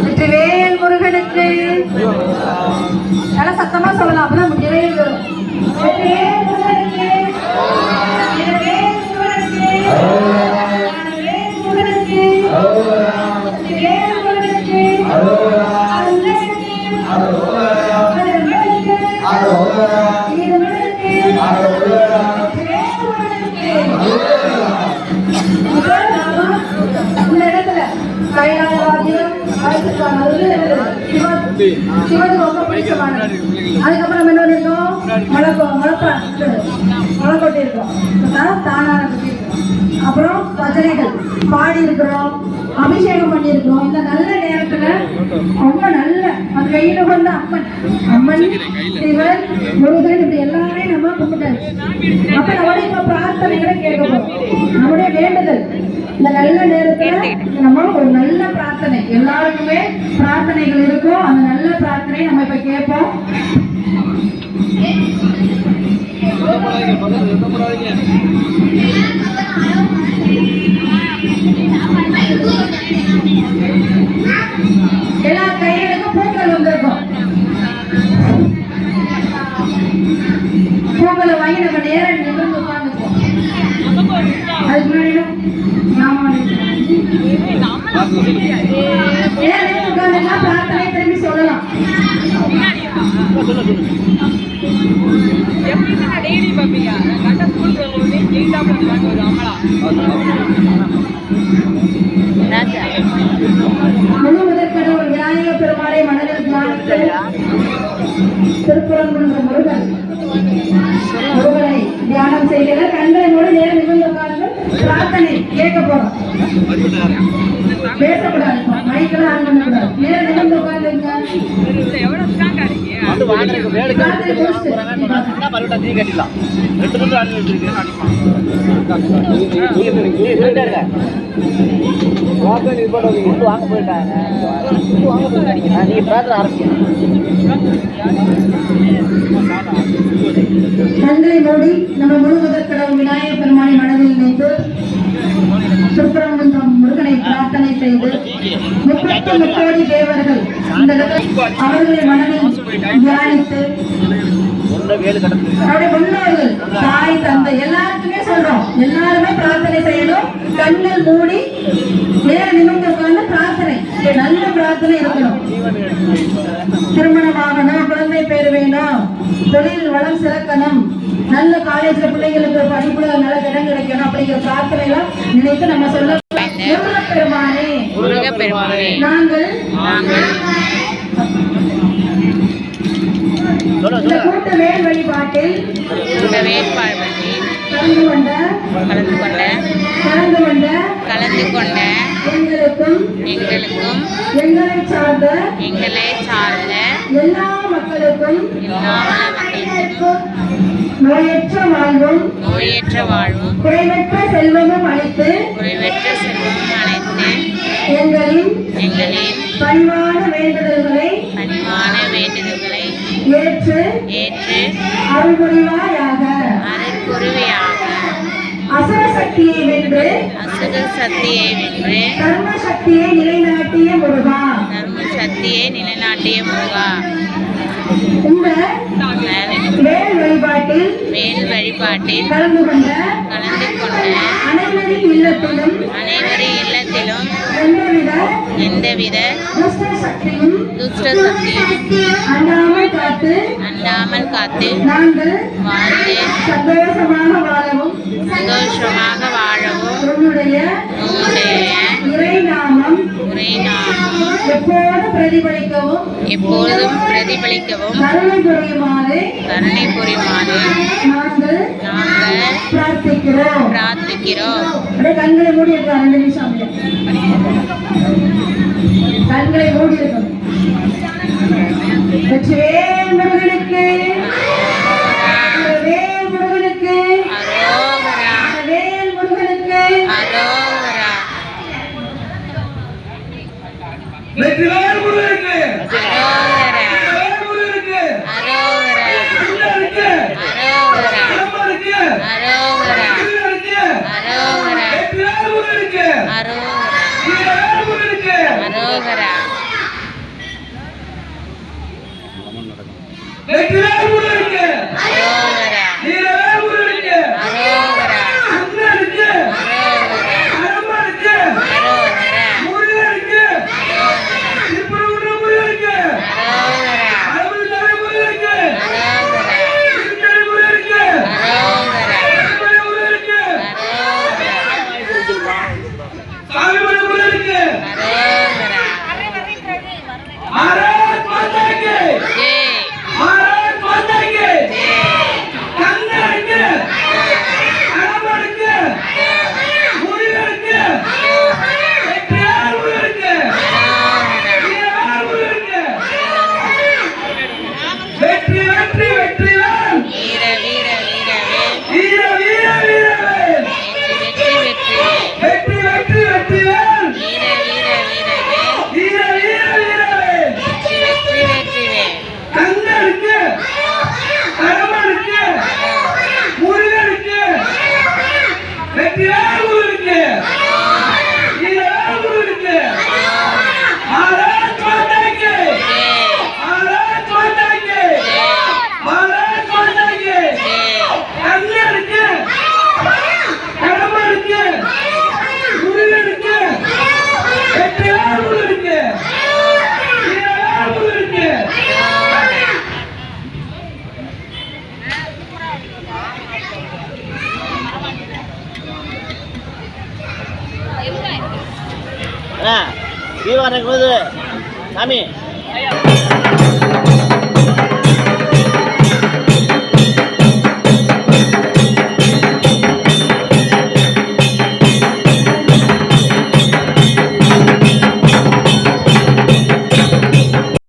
வெற்றிவேல் முருகனுக்கு. நல்லா சத்தமா சொல்லலாம், அப்பதான் நிறைவு வரும். வெற்றிவேல் முருகனுக்கு. வெற்றிவேல் முருகனுக்கு. வெற்றிவேல் முருகனுக்கு. வெற்றிவேல் முருகனுக்கு. இந்த இடத்துல கைலாயவாதியம் சிவன் ரொம்ப பிடிச்சமானது. அதுக்கப்புறம் என்ன பண்ணிருக்கோம், மலைக்கோட்டை இருக்கோம், தானான பற்றி இருக்கோம், அப்புறம் பஜனைகள் பாடி இருக்கிறோம், அபிஷேகம் பண்ணியிருக்கிறோம். இந்த நல்ல நேரத்துல ரொம்ப நல்ல அந்த கையில கொண்ட அம்மன் சிவன் முருகன் இப்படி எல்லாமே நம்ம கும்பிட்டாச்சு. அப்ப நம்மளுடைய இப்ப பிரார்த்தனைகளை கேட்க போறோம். நம்முடைய வேண்டுதல் இந்த நல்ல நேரத்துல நம்ம ஒரு நல்ல பிரார்த்தனை, எல்லாருக்குமே பிரார்த்தனைகள் இருக்கும். அந்த நல்ல பிரார்த்தனை நம்ம இப்ப கேட்போம். எல்லா கைகளுக்கும் பூக்கள் வந்திருக்கும். பூக்களை வாங்கி நம்ம நேரம் நிமிர்ந்து உட்கார்ந்துருக்கோம். அதுக்கு முன்னாடி உட்கார்ந்துன்னா பிரார்த்தனை திரும்பி சொல்லலாம். முதற்கடவுள் விநாயகர் பெருமாளை மனதில் தியானித்து திருப்புறங்குன்ற முருகனை தியானம் செய்கிற கண்களோடு நேரம் நிமிர்ந்து உட்கார்ந்து பிரார்த்தனை கேட்க போறோம். பேசக்கூடாது, மைக்கெல்லாம் ஆன் பண்ணக்கூடாது. நேரம் நிமிர்ந்து உட்கார்ந்துங்க. கண்களை மூடி நம்ம முழு முதற்கடவுள் விநாயகர் பெருமானை மனதில் நினைத்து திருப்பரங்குன்றம் முருகனை பிரார்த்தனை செய்து 30 கோடி தேவர்கள் இந்த அவர்களை மனதில் தியானித்து அவருடைய முன்னோர்கள் தாய் தந்தை எல்லாருக்குமே சொல்றோம், எல்லாருமே பிரார்த்தனை செய்யணும். கண்கள் மூடி நேர நிமிர்ந்து உட்கார்ந்து பிரார்த்தனை, நல்ல பிரார்த்தனை இருக்கணும். திருமணமாகணும், குழந்தை பேர் வேணும், தொழில் வளம் சிறக்கணும், நல்ல காலேஜ்ல பிள்ளைங்களுக்கு படிப்புல நல்ல இடம் கிடைக்கணும் அப்படிங்கிற பிரார்த்தனை எல்லாம் நினைத்து நம்ம சொல்ல பெருமானே நாங்கள் கூட்ட வேல் வழிபாட்டில் கலந்து கொண்ட எங்களுக்கும் எங்களை சார்ந்த எல்லா மக்களுக்கும் நோயற்ற வாழ்வும் குறைவற்ற செல்வமும் அளித்து எங்களின் பணிவான வேண்டுதல்களை ஏற்று அருள்புரிவாயாக. அசுர சக்தியை வென்று கர்ம சக்தியை நிலைநாட்டிய முருகா. இந்த வேல் வழிபாட்டில் கலந்து கொண்ட அனைவரின் இல்லத்திலும் எந்தவித துஷ்ட சக்தியும் அண்டாமல் காத்து நாங்கள் சந்தோஷமாக வாழவும் உன்னுடைய இறை நாமம் எப்பொழுதும் பிரதிபலிக்கவும் கருணை புரியுமாறு நாங்கள் பிரார்த்திக்கிறோம். கண்களை மூடி இருக்க 2 நிமிஷம் கண்களை மூடி இருக்கும். வெற்றிவேல் முருகனுக்கு. வேல் முருகனுக்கு. வேல் முருகனுக்கு. வெற்றிவேல் முருகனுக்கு. அரோகரா. வெற்றிவேல் முருகனுக்கு வீரவேல் முருகனுக்கு பாரத் மாதாக்கு பாரத் மாதாக்கு பாரத் மாதாக்கு கண்ணனுக்கு கடம்பனுக்கு முருகனுக்கு வெற்றிவேல் முருகனுக்கு வீரவேல் முருகனுக்கு தீபாவளி போது சாமி